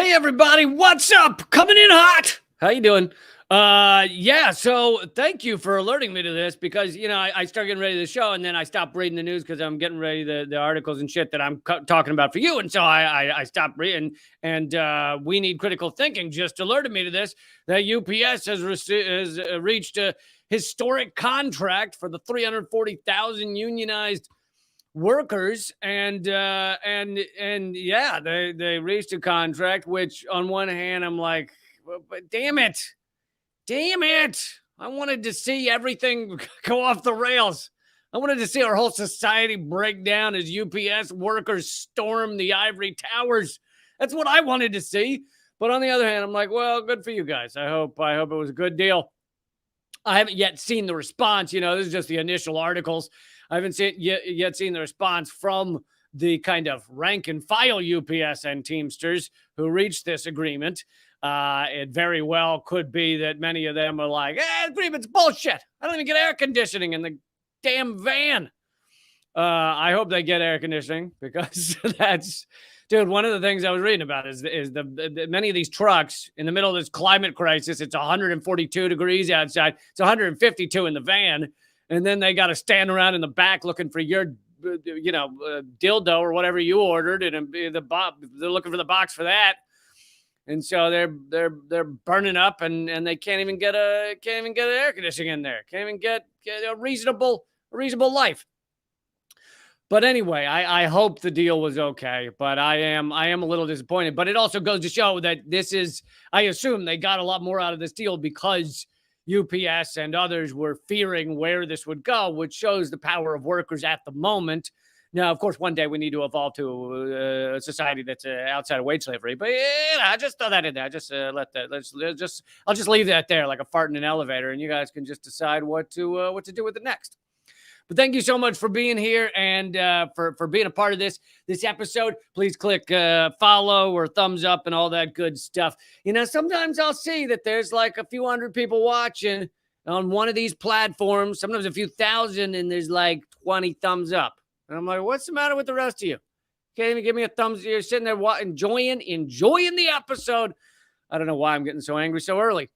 Hey everybody, what's up? Coming in hot. How you doing? Yeah, so thank you for alerting me to this because I start getting ready to the show and then I stop reading the news because I'm getting ready the articles and shit that I'm talking about for you, and so I stopped reading. And We Need Critical Thinking just alerted me to this, that UPS has reached a historic contract for the 340,000 unionized workers, and yeah, they reached a contract, which on one hand I'm like, but damn it, I wanted to see everything go off the rails. I wanted to see our whole society break down as UPS workers storm the ivory towers. That's what I wanted to see. But on the other hand, I'm like, well, good for you guys. I hope it was a good deal. I haven't yet seen the response. This is just the initial articles. I haven't yet seen the response from the kind of rank and file UPS and Teamsters who reached this agreement. It very well could be that many of them are like, agreement's bullshit. I don't even get air conditioning in the damn van. I hope they get air conditioning because that's, dude, one of the things I was reading about is the many of these trucks in the middle of this climate crisis. It's 142 degrees outside. It's 152 in the van. And then they got to stand around in the back looking for your, dildo or whatever you ordered. And they're looking for the box for that. And so they're burning up and they can't even get air conditioning in there. Can't even get a reasonable life. But anyway, I hope the deal was okay, but I am a little disappointed. But it also goes to show that I assume they got a lot more out of this deal because UPS and others were fearing where this would go, which shows the power of workers at the moment. Now, of course, one day we need to evolve to a society that's outside of wage slavery. But I just throw that in there. I'll just leave that there like a fart in an elevator, and you guys can just decide what to do with it next. But thank you so much for being here and for being a part of this episode. Please click follow or thumbs up and all that good stuff. Sometimes I'll see that there's like a few hundred people watching on one of these platforms, sometimes a few thousand, and there's like 20 thumbs up. And I'm like, what's the matter with the rest of you? Can't even give me a thumbs. You're sitting there enjoying the episode. I don't know why I'm getting so angry so early.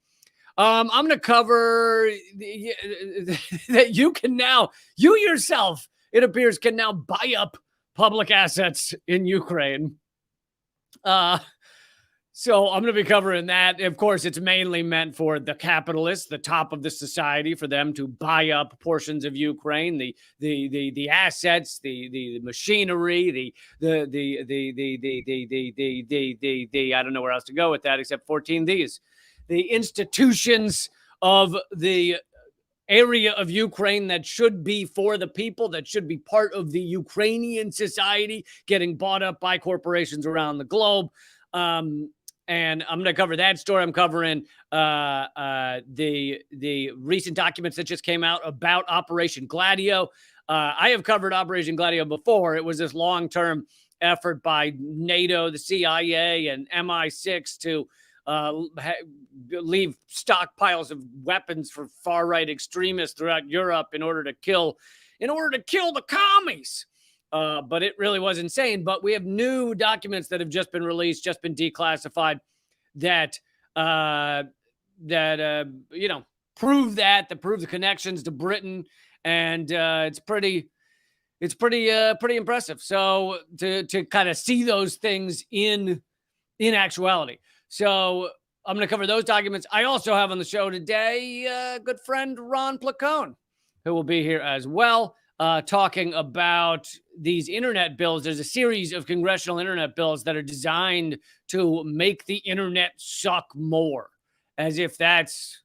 I'm going to cover that you yourself, it appears, can now buy up public assets in Ukraine. So I'm going to be covering that. Of course, it's mainly meant for the capitalists, the top of the society, for them to buy up portions of Ukraine, the assets, the machinery, the I don't know where else to go with that except 14 Ds. The institutions of the area of Ukraine that should be for the people, that should be part of the Ukrainian society, getting bought up by corporations around the globe. And I'm going to cover that story. I'm covering the recent documents that just came out about Operation Gladio. I have covered Operation Gladio before. It was this long-term effort by NATO, the CIA, and MI6 to leave stockpiles of weapons for far-right extremists throughout Europe in order to kill the commies. But it really was insane. But we have new documents that have just been released, just been declassified, that prove the connections to Britain, and it's pretty impressive. So to kind of see those things in actuality. So I'm going to cover those documents. I also have on the show today good friend Ron Placone, who will be here as well, talking about these internet bills. There's a series of congressional internet bills that are designed to make the internet suck more, as if that's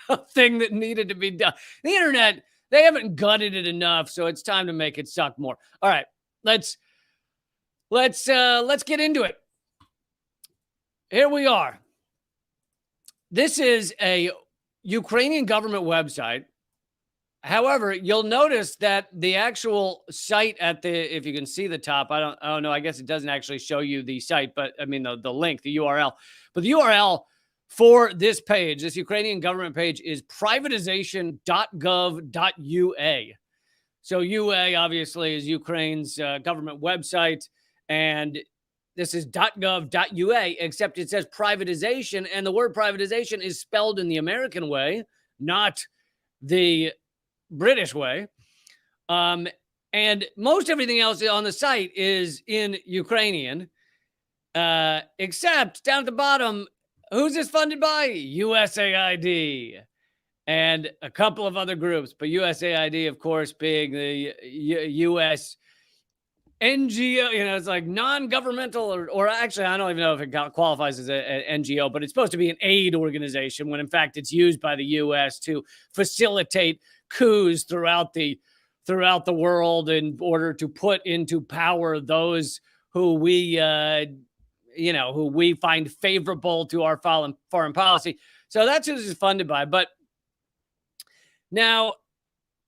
a thing that needed to be done. The internet, they haven't gutted it enough, so it's time to make it suck more. All right, let's get into it. Here we are. This is a Ukrainian government website. However, you'll notice that the actual site if you can see the top, I don't know. I guess it doesn't actually show you the site, but I mean, the link, the URL. But the URL for this page, this Ukrainian government page, is privatization.gov.ua. So UA obviously is Ukraine's government website. And this is .gov.ua, except it says privatization, and the word privatization is spelled in the American way, not the British way. And most everything else on the site is in Ukrainian, except down at the bottom, who's this funded by? USAID and a couple of other groups, but USAID, of course, being the U.S. NGO, it's like non-governmental, or actually, I don't even know if it qualifies as an NGO, but it's supposed to be an aid organization when in fact it's used by the U.S. to facilitate coups throughout the world in order to put into power those who we find favorable to our foreign policy. So that's who this is funded by. But now,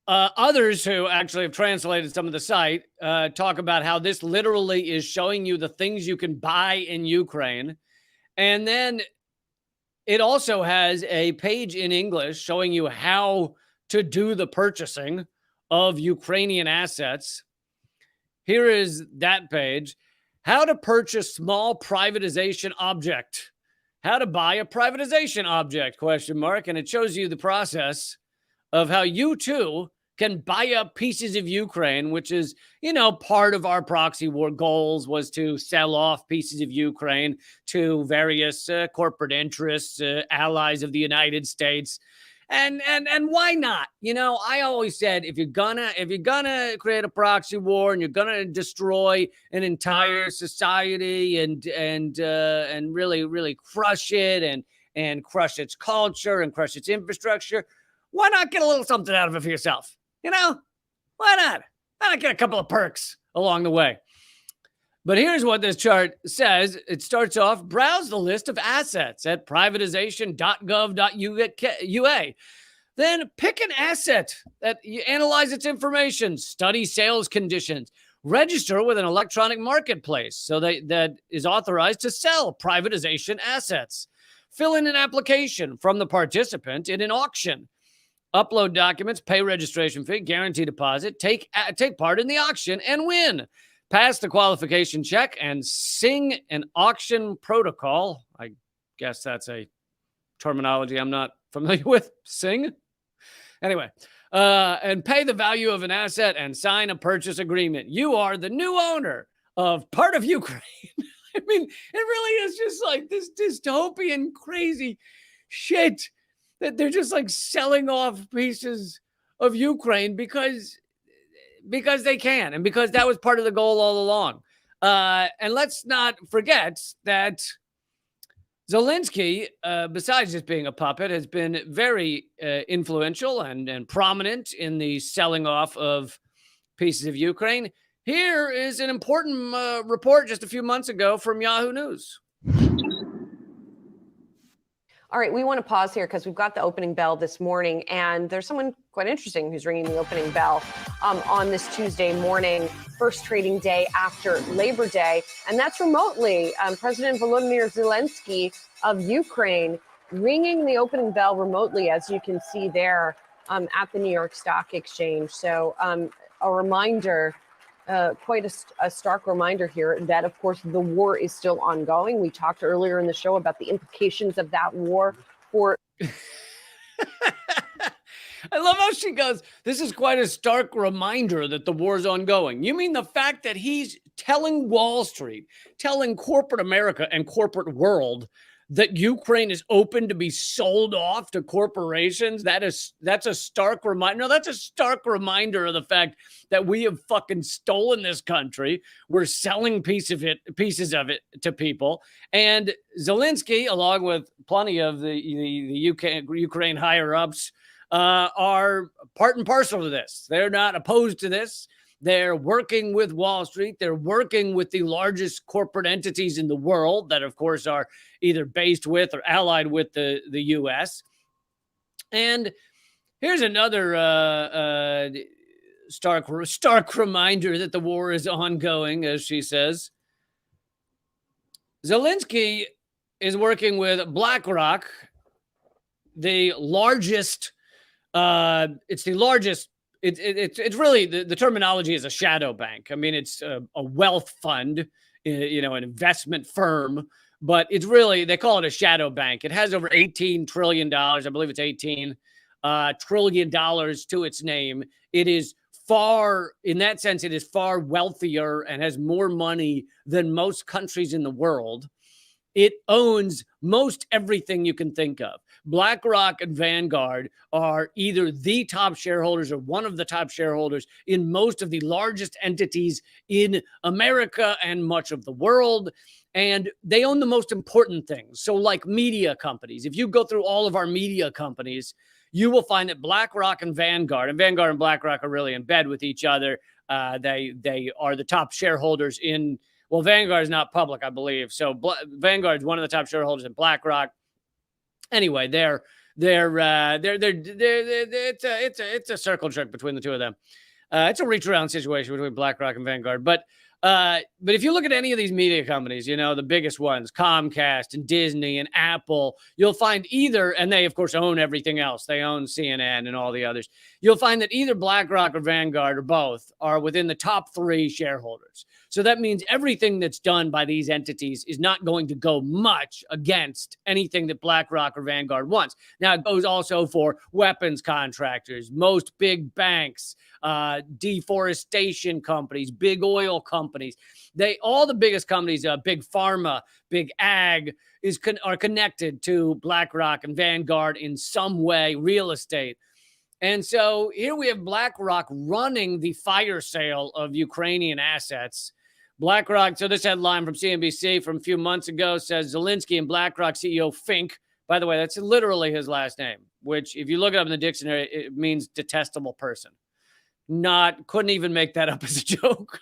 others who actually have translated some of the site talk about how this literally is showing you the things you can buy in Ukraine. And then it also has a page in English showing you how to do the purchasing of Ukrainian assets. Here is that page. How to purchase small privatization object. How to buy a privatization object, ? And it shows you the process of how you too can buy up pieces of Ukraine, which is, part of our proxy war goals was to sell off pieces of Ukraine to various corporate interests, allies of the United States. And why not? I always said, if you're gonna create a proxy war and you're gonna destroy an entire society and really, really crush it and crush its culture and crush its infrastructure, why not get a little something out of it for yourself? Why not? Why not get a couple of perks along the way? But here's what this chart says. It starts off, browse the list of assets at privatization.gov.ua. Then pick an asset that you analyze its information, study sales conditions, register with an electronic marketplace so that is authorized to sell privatization assets. Fill in an application from the participant in an auction. Upload documents, pay registration fee, guarantee deposit, take part in the auction, and win. Pass the qualification check and sing an auction protocol. I guess that's a terminology I'm not familiar with. Sing? Anyway, and pay the value of an asset and sign a purchase agreement. You are the new owner of part of Ukraine. I mean, it really is just like this dystopian, crazy shit that they're just like selling off pieces of Ukraine because they can, and because that was part of the goal all along. And let's not forget that Zelensky, besides just being a puppet, has been very influential and prominent in the selling off of pieces of Ukraine. Here is an important report just a few months ago from Yahoo News. All right, we want to pause here because we've got the opening bell this morning, and there's someone quite interesting who's ringing the opening bell on this Tuesday morning, first trading day after Labor Day, and that's remotely. President Volodymyr Zelensky of Ukraine ringing the opening bell remotely, as you can see there at the New York Stock Exchange. So a reminder, quite a stark reminder here that, of course, the war is still ongoing. We talked earlier in the show about the implications of that war for... I love how she goes, this is quite a stark reminder that the war is ongoing. You mean the fact that he's telling Wall Street, telling corporate America and corporate world that Ukraine is open to be sold off to corporations? That's a stark reminder. No, that's a stark reminder of the fact that we have fucking stolen this country. We're selling pieces of it to people. And Zelensky, along with plenty of the Ukraine higher ups, are part and parcel to this. They're not opposed to this. They're working with Wall Street. They're working with the largest corporate entities in the world that, of course, are either based with or allied with the U.S. And here's another stark reminder that the war is ongoing, as she says. Zelensky is working with BlackRock, the largest. It's the largest. It's really the terminology is a shadow bank. I mean, it's a wealth fund an investment firm, but it's really, they call it a shadow bank. It has over $18 trillion. I believe it's $18 trillion to its name. It is far, in that sense, it is far wealthier and has more money than most countries in the world. It owns most everything you can think of. BlackRock and Vanguard are either the top shareholders or one of the top shareholders in most of the largest entities in America and much of the world. And they own the most important things. So like media companies, if you go through all of our media companies, you will find that BlackRock and Vanguard and BlackRock are really in bed with each other. They are the top shareholders in, well, Vanguard is not public, I believe. So Vanguard is one of the top shareholders in BlackRock. Anyway, it's a circle jerk between the two of them. It's a reach around situation between BlackRock and Vanguard. But if you look at any of these media companies, the biggest ones, Comcast and Disney and Apple, you'll find either, and they of course own everything else. They own CNN and all the others. You'll find that either BlackRock or Vanguard or both are within the top 3 shareholders. So that means everything that's done by these entities is not going to go much against anything that BlackRock or Vanguard wants. Now, it goes also for weapons contractors, most big banks, deforestation companies, big oil companies. All the biggest companies, big pharma, big ag, are connected to BlackRock and Vanguard in some way, real estate. And so here we have BlackRock running the fire sale of Ukrainian assets. BlackRock, so this headline from CNBC from a few months ago says Zelensky and BlackRock CEO Fink, by the way, that's literally his last name, which if you look it up in the dictionary, it means detestable person. Couldn't even make that up as a joke.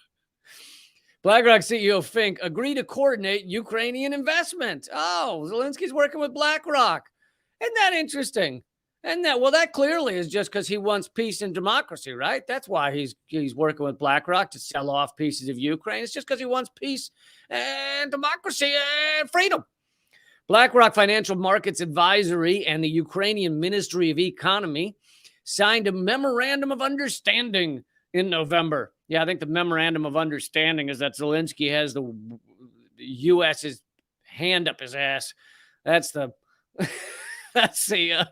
BlackRock CEO Fink agreed to coordinate Ukrainian investment. Oh, Zelensky's working with BlackRock. Isn't that interesting? And that clearly is just because he wants peace and democracy, right? That's why he's working with BlackRock to sell off pieces of Ukraine. It's just because he wants peace and democracy and freedom. BlackRock Financial Markets Advisory and the Ukrainian Ministry of Economy signed a memorandum of understanding in November. Yeah, I think the memorandum of understanding is that Zelensky has the U.S.'s hand up his ass. That's the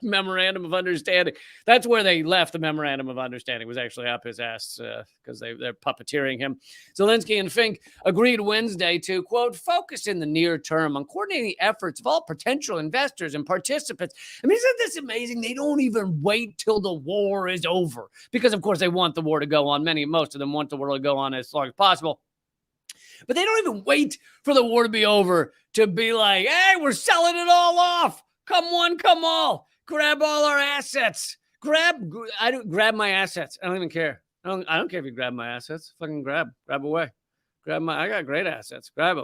memorandum of understanding. That's where they left the memorandum of understanding, was actually up his ass because they're puppeteering him. Zelensky and Fink agreed Wednesday to, quote, focus in the near term on coordinating the efforts of all potential investors and participants. I mean, isn't this amazing? They don't even wait till the war is over because, of course, they want the war to go on. Most of them want the war to go on as long as possible. But they don't even wait for the war to be over to be like, hey, we're selling it all off. Come one, come all. Grab all our assets. Grab my assets. I don't even care. I don't care if you grab my assets. Fucking grab away. I got great assets. Grab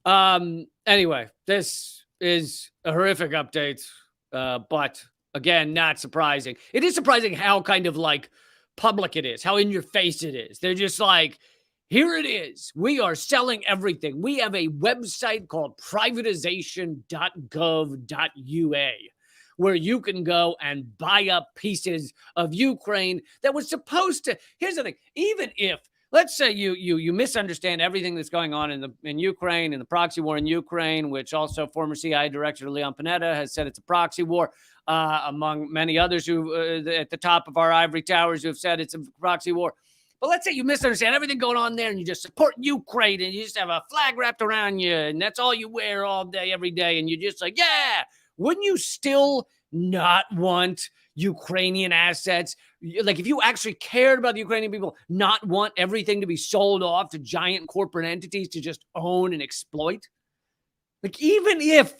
them. Anyway, this is a horrific update. But again, not surprising. It is surprising how kind of like public it is, how in your face it is. They're just like, here it is. We are selling everything. We have a website called privatization.gov.ua where you can go and buy up pieces of Ukraine that was supposed to. Here's the thing. Even if, let's say you misunderstand everything that's going on in Ukraine, in the proxy war in Ukraine, which also former CIA Director Leon Panetta has said it's a proxy war, among many others who at the top of our ivory towers who have said it's a proxy war. But let's say you misunderstand everything going on there and you just support Ukraine and you just have a flag wrapped around you and that's all you wear all day, every day. And you're just like, yeah, wouldn't you still not want Ukrainian assets? Like if you actually cared about the Ukrainian people, not want everything to be sold off to giant corporate entities to just own and exploit? Like even if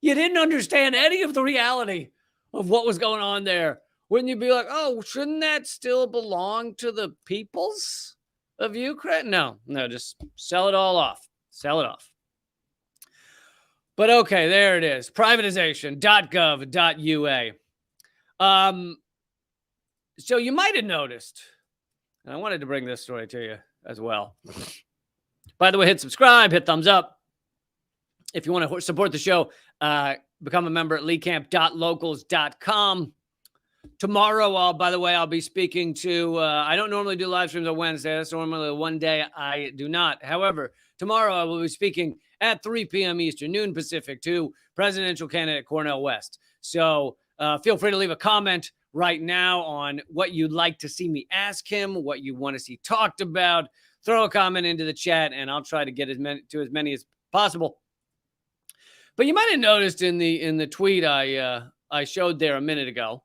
you didn't understand any of the reality of what was going on there, wouldn't you be like, oh, shouldn't that still belong to the peoples of Ukraine? No, just sell it all off. Sell it off. But okay, there it is. Privatization.gov.ua. So you might have noticed, and I wanted to bring this story to you as well. By the way, hit subscribe, hit thumbs up. If you want to support the show, become a member at leecamp.locals.com. Tomorrow, I'll be speaking to, I don't normally do live streams on Wednesday. That's normally the one day I do not. However, Tomorrow, I will be speaking at 3 p.m. Eastern, noon Pacific, to presidential candidate Cornel West. So feel free to leave a comment right now on what you'd like to see me ask him, what you want to see talked about. Throw a comment into the chat, and I'll try to get as many as possible. But you might have noticed in the tweet I showed there a minute ago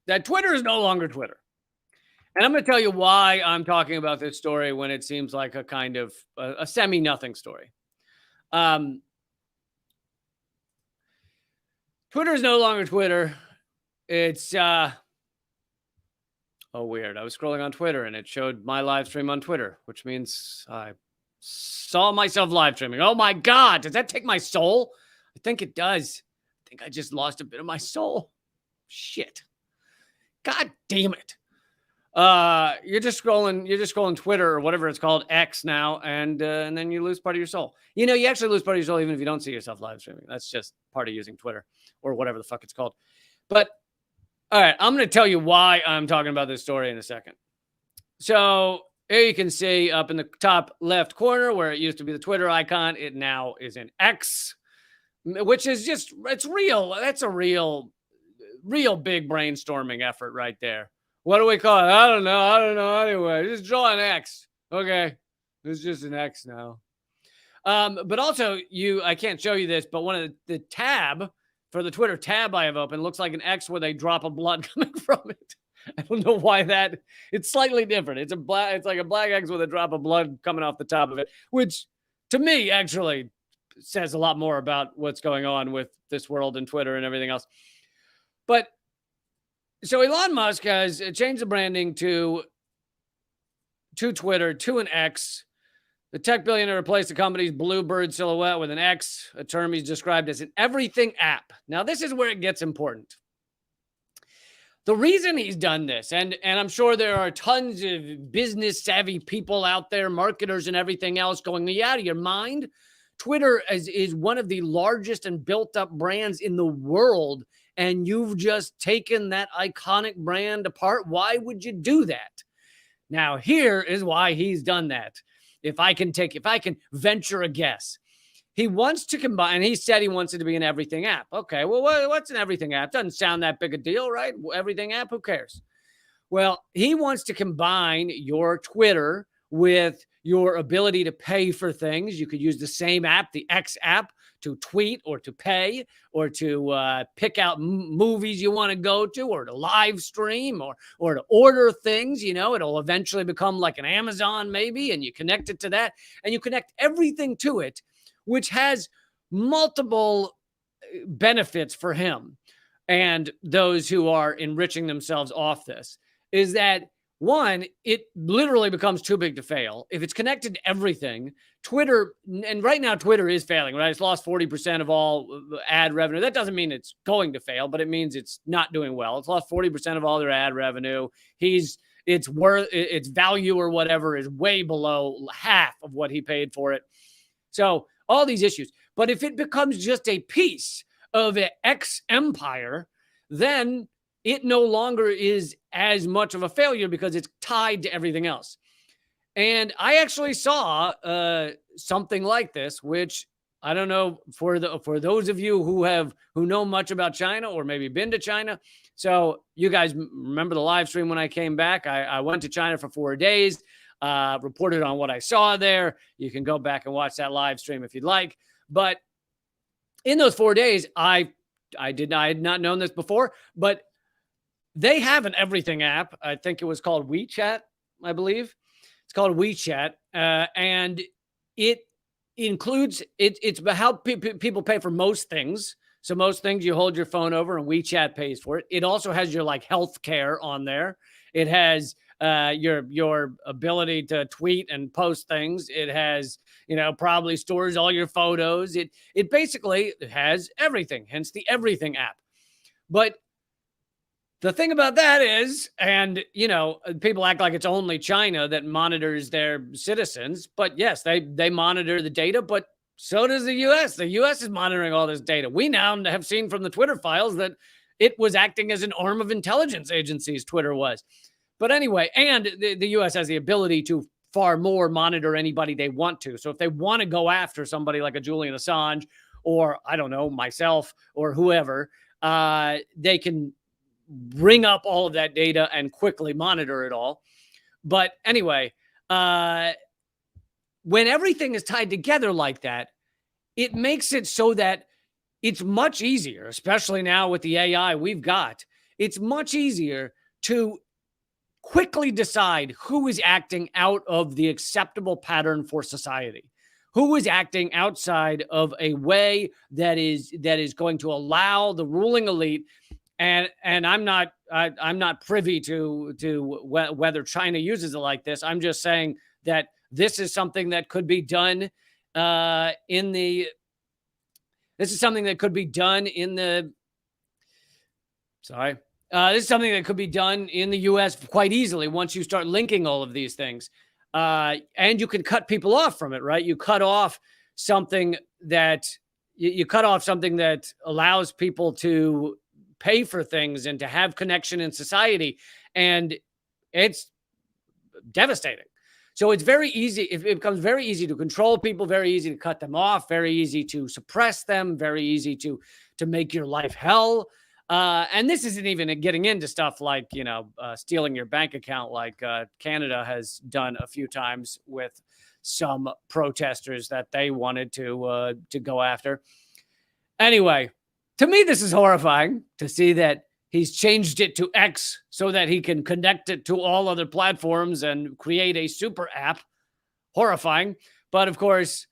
that Twitter is no longer Twitter. And I'm going to tell you why I'm talking about this story when it seems like a kind of a semi-nothing story. Twitter is no longer Twitter. It's weird. I was scrolling on Twitter and it showed my live stream on Twitter, which means I saw myself live streaming. Oh my God, does that take my soul? I think it does. I think I just lost a bit of my soul. Shit. God damn it. You're just scrolling Twitter or whatever it's called, X now, and then you lose part of your soul. You know, you actually lose part of your soul even if you don't see yourself live streaming. That's just part of using Twitter or whatever the fuck it's called. But all right, I'm going to tell you why I'm talking about this story in a second. So here you can see up in the top left corner where it used to be the Twitter icon, it now is in X, which is just, it's real. That's a real big brainstorming effort right there. What do we call it? I don't know. Anyway, just draw an X. Okay. It's just an X now. But also I can't show you this, but one of the tab for the Twitter tab I have open looks like an X with a drop of blood coming from it. I don't know why it's slightly different. It's like a black X with a drop of blood coming off the top of it, which to me actually says a lot more about what's going on with this world and Twitter and everything else. But so Elon Musk has changed the branding to Twitter, to an X. The tech billionaire replaced the company's bluebird silhouette with an X, a term he's described as an everything app. Now, this is where it gets important. The reason he's done this, and I'm sure there are tons of business-savvy people out there, marketers and everything else going, are you out of your mind? Twitter is one of the largest and built-up brands in the world, and you've just taken that iconic brand apart. Why would you do that? Now, here is why he's done that. If I can venture a guess, he wants to combine, he said he wants it to be an everything app. Okay, well, what's an everything app? Doesn't sound that big a deal, right? Everything app, who cares? Well, he wants to combine your Twitter with your ability to pay for things. You could use the same app, the X app, to tweet or to pay or to pick out movies you want to go to or to live stream or to order things. You know, it'll eventually become like an Amazon maybe, and you connect it to that and you connect everything to it, which has multiple benefits for him and those who are enriching themselves off this. Is that one, it literally becomes too big to fail. If it's connected to everything, Twitter, and right now Twitter is failing, right? It's lost 40% of all ad revenue. That doesn't mean it's going to fail, but it means it's not doing well. It's lost 40% of all their ad revenue. Its value or whatever is way below half of what he paid for it. So all these issues. But if it becomes just a piece of an X empire, then it no longer is as much of a failure because it's tied to everything else. And I actually saw something like this, which I don't know for those of you who know much about China or maybe been to China. So you guys remember the live stream when I came back? I went to China for 4 days, reported on what I saw there. You can go back and watch that live stream if you'd like. But in those 4 days, I had not known this before, but they have an everything app. I think it was called WeChat, I believe. It's called WeChat. And it includes, it's how people pay for most things. So most things you hold your phone over and WeChat pays for it. It also has your like health care on there. It has your ability to tweet and post things. It has, probably stores all your photos. It basically has everything, hence the everything app. But the thing about that is, and, people act like it's only China that monitors their citizens. But yes, they monitor the data, but so does the U.S. The U.S. is monitoring all this data. We now have seen from the Twitter files that it was acting as an arm of intelligence agencies, Twitter was. But anyway, and the U.S. has the ability to far more monitor anybody they want to. So if they want to go after somebody like a Julian Assange, or I don't know, myself or whoever, they can bring up all of that data and quickly monitor it all. But anyway, when everything is tied together like that, it makes it so that it's much easier, especially now with the AI we've got, it's much easier to quickly decide who is acting out of the acceptable pattern for society, who is acting outside of a way that is going to allow the ruling elite. And I'm not privy to whether China uses it like this. I'm just saying that this is something that could be done This is something that could be done in the U.S. quite easily once you start linking all of these things. And you can cut people off from it, right? You cut off something that allows people to pay for things and to have connection in society. And it's devastating. So it's very easy. It becomes very easy to control people, very easy to cut them off, very easy to suppress them, very easy to make your life hell. And this isn't even getting into stuff like, stealing your bank account, like Canada has done a few times with some protesters that they wanted to go after. Anyway, to me, this is horrifying to see that he's changed it to X so that he can connect it to all other platforms and create a super app. Horrifying. But of course,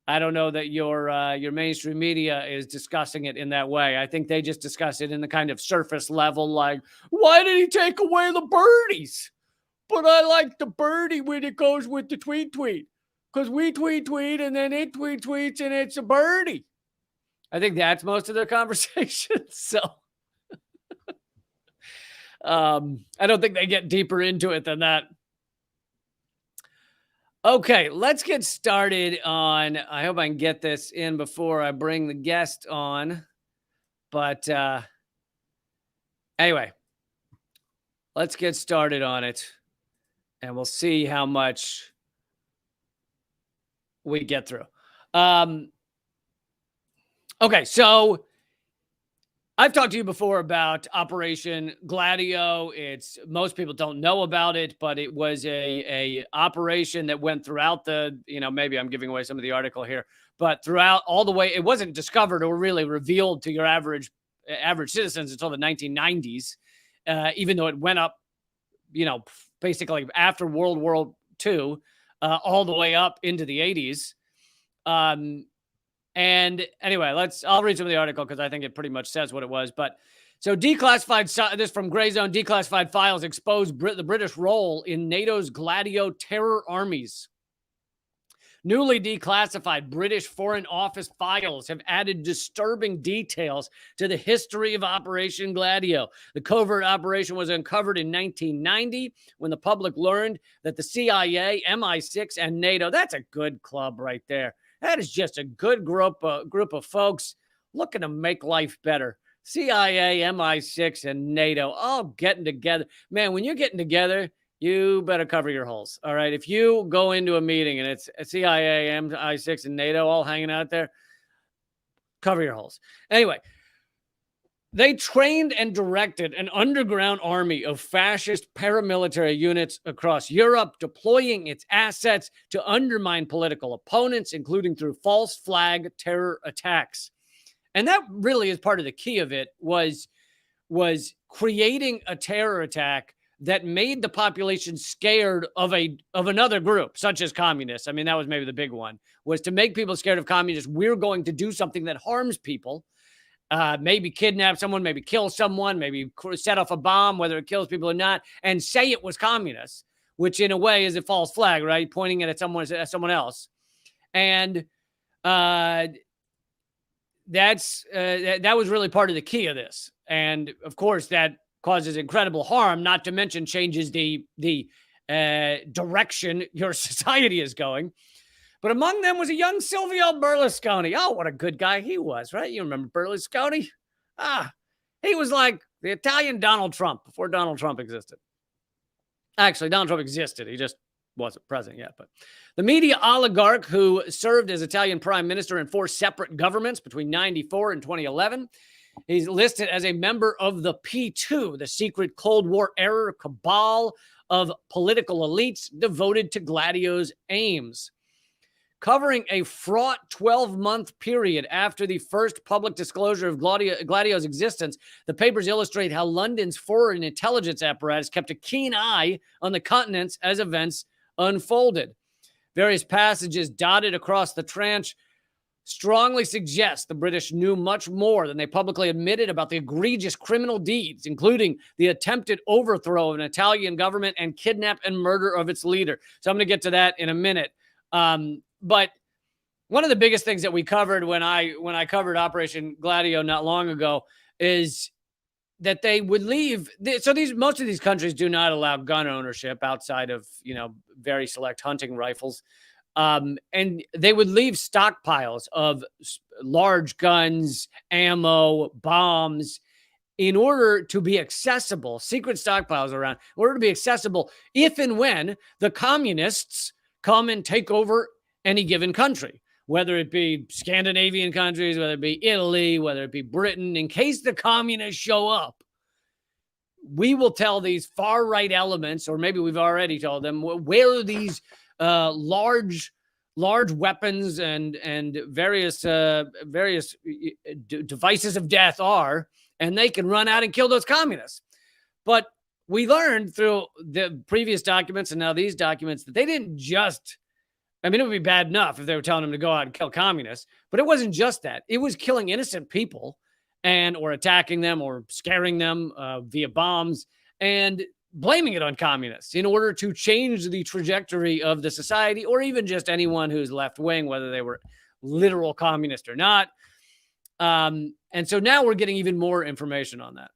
I don't know that your mainstream media is discussing it in that way. I think they just discuss it in the kind of surface level, like, why did he take away the birdies? But I like the birdie when it goes with the tweet, because we tweet, and then it tweets, and it's a birdie. I think that's most of their conversation. So I don't think they get deeper into it than that. Okay, let's get started on, I hope I can get this in before I bring the guest on. But anyway, let's get started on it and we'll see how much we get through. Okay, so I've talked to you before about Operation Gladio. Most people don't know about it, but it was a operation that went throughout the, maybe I'm giving away some of the article here, but throughout all the way, it wasn't discovered or really revealed to your average citizens until the 1990s, even though it went up, basically after World War II, all the way up into the 80s. And anyway, I'll read some of the article because I think it pretty much says what it was. But so this from Grey Zone, declassified files expose the British role in NATO's Gladio terror armies. Newly declassified British Foreign Office files have added disturbing details to the history of Operation Gladio. The covert operation was uncovered in 1990 when the public learned that the CIA, MI6, and NATO, that's a good club right there. That is just a good group of folks looking to make life better. CIA, MI6, and NATO all getting together. Man, when you're getting together, you better cover your holes. All right. If you go into a meeting and it's CIA, MI6, and NATO all hanging out there, cover your holes. Anyway, they trained and directed an underground army of fascist paramilitary units across Europe, deploying its assets to undermine political opponents, including through false flag terror attacks. And that really is part of the key of it, was creating a terror attack that made the population scared of another group, such as communists. I mean, that was maybe the big one, was to make people scared of communists. We're going to do something that harms people. Maybe kidnap someone, maybe kill someone, maybe set off a bomb, whether it kills people or not, and say it was communists, which in a way is a false flag, right? Pointing it at someone else. And that was really part of the key of this. And of course, that causes incredible harm, not to mention changes the direction your society is going. But among them was a young Silvio Berlusconi. Oh, what a good guy he was, right? You remember Berlusconi? He was like the Italian Donald Trump before Donald Trump existed. Actually, Donald Trump existed. He just wasn't president yet, but the media oligarch who served as Italian prime minister in 4 separate governments between 94 and 2011. He's listed as a member of the P2, the secret Cold War era cabal of political elites devoted to Gladio's aims. Covering a fraught 12-month period after the first public disclosure of Gladio's existence, the papers illustrate how London's foreign intelligence apparatus kept a keen eye on the continents as events unfolded. Various passages dotted across the tranche strongly suggest the British knew much more than they publicly admitted about the egregious criminal deeds, including the attempted overthrow of an Italian government and kidnap and murder of its leader. So I'm going to get to that in a minute. But one of the biggest things that we covered when I covered Operation Gladio not long ago is that they would leave. So most of these countries do not allow gun ownership outside of, very select hunting rifles. And they would leave stockpiles of large guns, ammo, bombs in order to be accessible, secret stockpiles around, in order to be accessible if and when the communists come and take over any given country, whether it be Scandinavian countries, whether it be Italy, whether it be Britain. In case the communists show up, we will tell these far-right elements, or maybe we've already told them, where these large weapons and various devices of death are, and they can run out and kill those communists. But we learned through the previous documents and now these documents that they didn't just, it would be bad enough if they were telling them to go out and kill communists, but it wasn't just that. It was killing innocent people or attacking them or scaring them via bombs and blaming it on communists in order to change the trajectory of the society, or even just anyone who's left wing, whether they were literal communist or not. And so now we're getting even more information on that.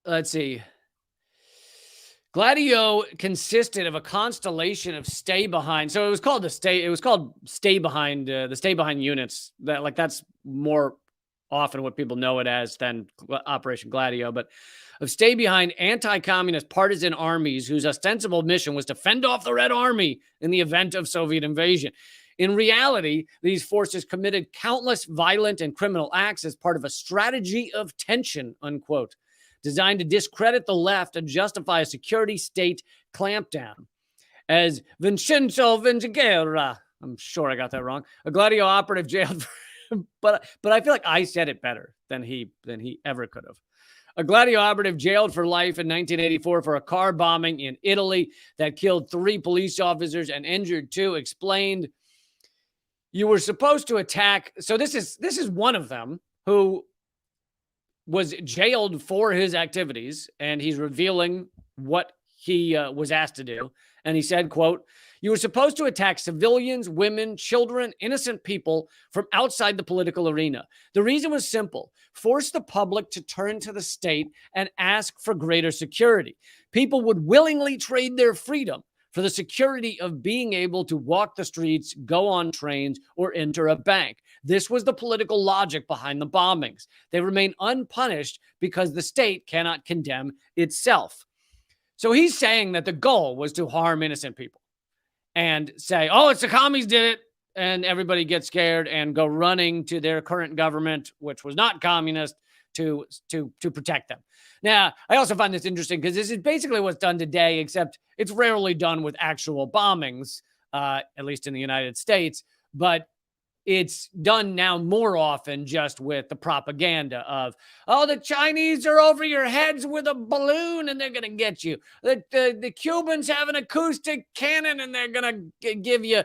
Let's see. Gladio consisted of a constellation of stay behind. So it was called stay behind units. That's more often what people know it as than Operation Gladio, but of stay behind anti-communist partisan armies whose ostensible mission was to fend off the Red Army in the event of Soviet invasion. In reality, these forces committed countless violent and criminal acts as part of a strategy of tension, unquote, designed to discredit the left and justify a security state clampdown. As Vincenzo Vinciguerra, I'm sure I got that wrong, a Gladio operative jailed for, but I feel like I said it better than he ever could have. A Gladio operative jailed for life in 1984 for a car bombing in Italy that killed 3 police officers and injured 2, explained, "You were supposed to attack." So this is one of them who was jailed for his activities, and he's revealing what he was asked to do. And he said, quote, "You were supposed to attack civilians, women, children, innocent people from outside the political arena. The reason was simple: force the public to turn to the state and ask for greater security. People would willingly trade their freedom for the security of being able to walk the streets, go on trains, or enter a bank. This was the political logic behind the bombings. They remain unpunished because the state cannot condemn itself." So he's saying that the goal was to harm innocent people and say, oh, it's the commies did it, and everybody gets scared and go running to their current government, which was not communist, to protect them. Now, I also find this interesting because this is basically what's done today, except it's rarely done with actual bombings, at least in the United States, but it's done now more often just with the propaganda of, oh, the Chinese are over your heads with a balloon and they're going to get you. The Cubans have an acoustic cannon and they're going to give you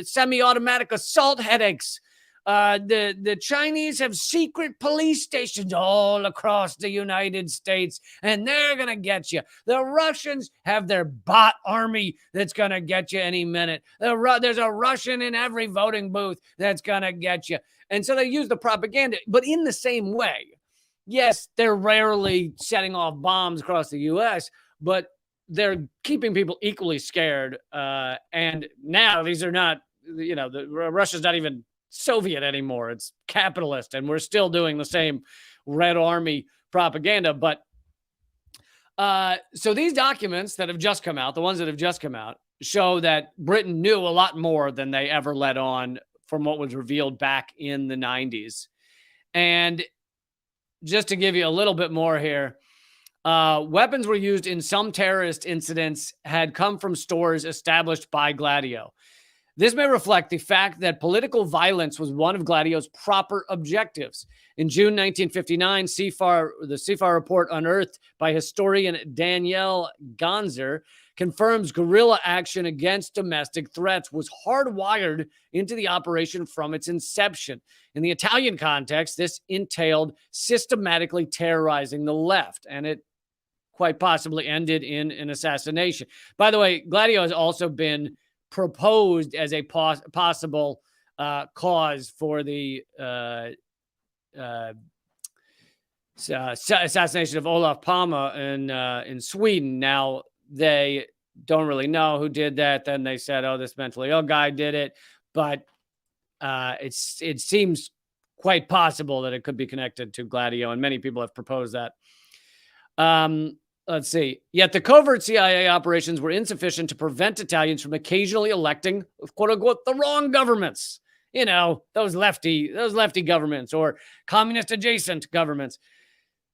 semi-automatic assault headaches. The Chinese have secret police stations all across the United States, and they're going to get you. The Russians have their bot army that's going to get you any minute. There's a Russian in every voting booth that's going to get you. And so they use the propaganda, but in the same way. Yes, they're rarely setting off bombs across the U.S., but they're keeping people equally scared. And now these are not, Russia's not even Soviet anymore. It's capitalist, and we're still doing the same Red Army propaganda. But So these documents that have just come out, the ones that have just come out, show that Britain knew a lot more than they ever let on from what was revealed back in the 90s. And just to give you a little bit more here, weapons were used in some terrorist incidents had come from stores established by Gladio. This may reflect the fact that political violence was one of Gladio's proper objectives. In June 1959, the CFAR report unearthed by historian Danielle Gonzer confirms guerrilla action against domestic threats was hardwired into the operation from its inception. In the Italian context, this entailed systematically terrorizing the left, and it quite possibly ended in an assassination. By the way, Gladio has also been proposed as a possible cause for the assassination of Olof Palme in Sweden. Now, they don't really know who did that. Then they said, oh, this mentally ill guy did it. But it seems quite possible that it could be connected to Gladio, and many people have proposed that. Let's see. Yet the covert CIA operations were insufficient to prevent Italians from occasionally electing, quote unquote, the wrong governments. You know, those lefty governments or communist adjacent governments.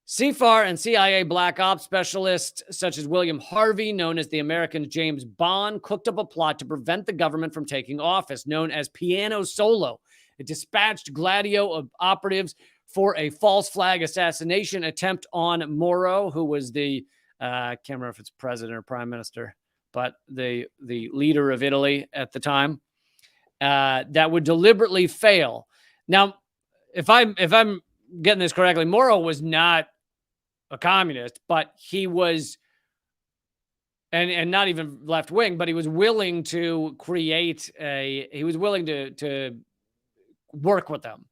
CFAR and CIA black ops specialists such as William Harvey, known as the American James Bond, cooked up a plot to prevent the government from taking office, known as Piano Solo. It dispatched Gladio operatives for a false flag assassination attempt on Moro, who was the I can't remember if it's president or prime minister, but the leader of Italy at the time, that would deliberately fail. Now, if I'm getting this correctly, Moro was not a communist, but he was, and not even left wing, but he was willing to to work with them.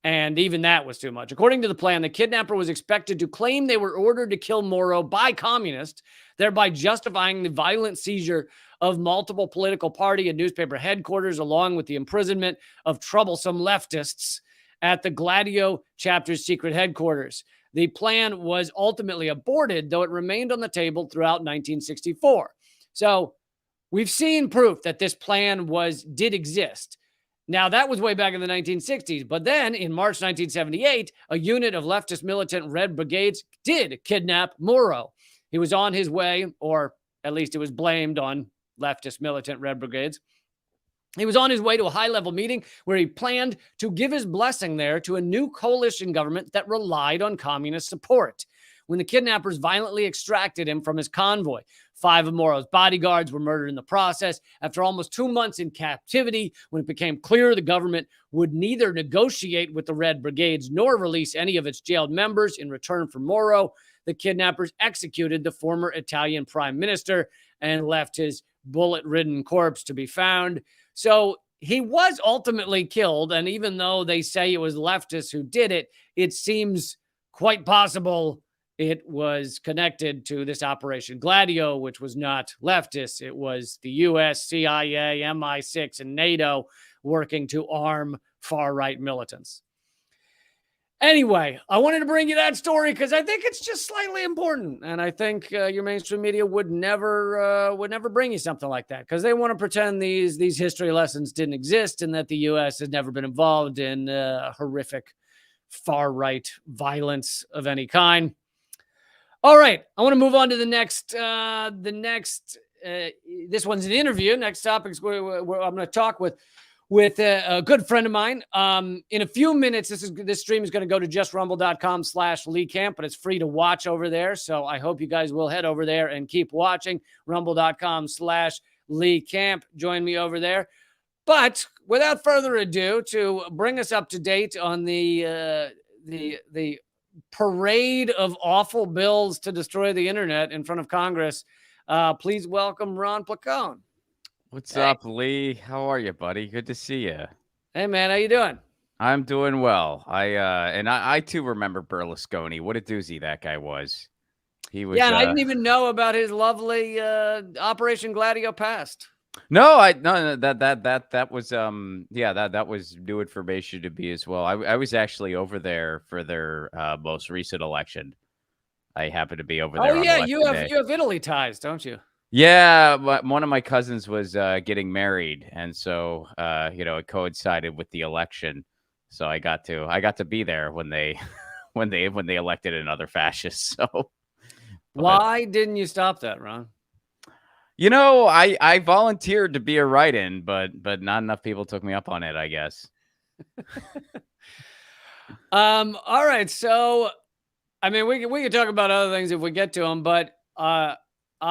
And even that was too much. According to the plan, the kidnapper was expected to claim they were ordered to kill Moro by communists, thereby justifying the violent seizure of multiple political party and newspaper headquarters, along with the imprisonment of troublesome leftists at the Gladio chapter's secret headquarters. The plan was ultimately aborted, though it remained on the table throughout 1964. So we've seen proof that this plan did exist. Now, that was way back in the 1960s, but then in March 1978, a unit of leftist militant Red Brigades did kidnap Moro. He was on his way, or at least it was blamed on leftist militant Red Brigades. He was on his way to a high-level meeting where he planned to give his blessing there to a new coalition government that relied on communist support. When the kidnappers violently extracted him from his convoy, 5 of Moro's bodyguards were murdered in the process. After almost 2 months in captivity, when it became clear the government would neither negotiate with the Red Brigades nor release any of its jailed members in return for Moro, the kidnappers executed the former Italian prime minister and left his bullet-ridden corpse to be found. So he was ultimately killed, and even though they say it was leftists who did it, it seems quite possible it was connected to this Operation Gladio, which was not leftist. It was the U.S., CIA, MI6, and NATO working to arm far-right militants. Anyway, I wanted to bring you that story because I think it's just slightly important, and I think your mainstream media would never bring you something like that because they want to pretend these history lessons didn't exist and that the U.S. has never been involved in horrific far-right violence of any kind. All right, I want to move on to the next. This one's an interview. Next topic is where I'm going to talk with a good friend of mine. In a few minutes, this stream is going to go to justrumble.com/Lee Camp, but it's free to watch over there. So I hope you guys will head over there and keep watching. Rumble.com/Lee Camp. Join me over there. But without further ado, to bring us up to date on the parade of awful bills to destroy the internet in front of Congress, please welcome Ron Placone. What's up, Lee? How are you, buddy? Good to see you. Hey, man, how you doing? I'm doing well. I too remember Berlusconi. What a doozy that guy was. He was. Yeah, and I didn't even know about his lovely Operation Gladio past. No, that was that was new information to me as well. I was actually over there for their most recent election. I happened to be over Oh there on yeah, you election have day. Italy ties, don't you? Yeah, but one of my cousins was getting married, and so it coincided with the election. So I got to be there when they when they elected another fascist. So, but Why didn't you stop that, Ron? I volunteered to be a write-in, but not enough people took me up on it, I guess. All right. So, I mean, we can talk about other things if we get to them, but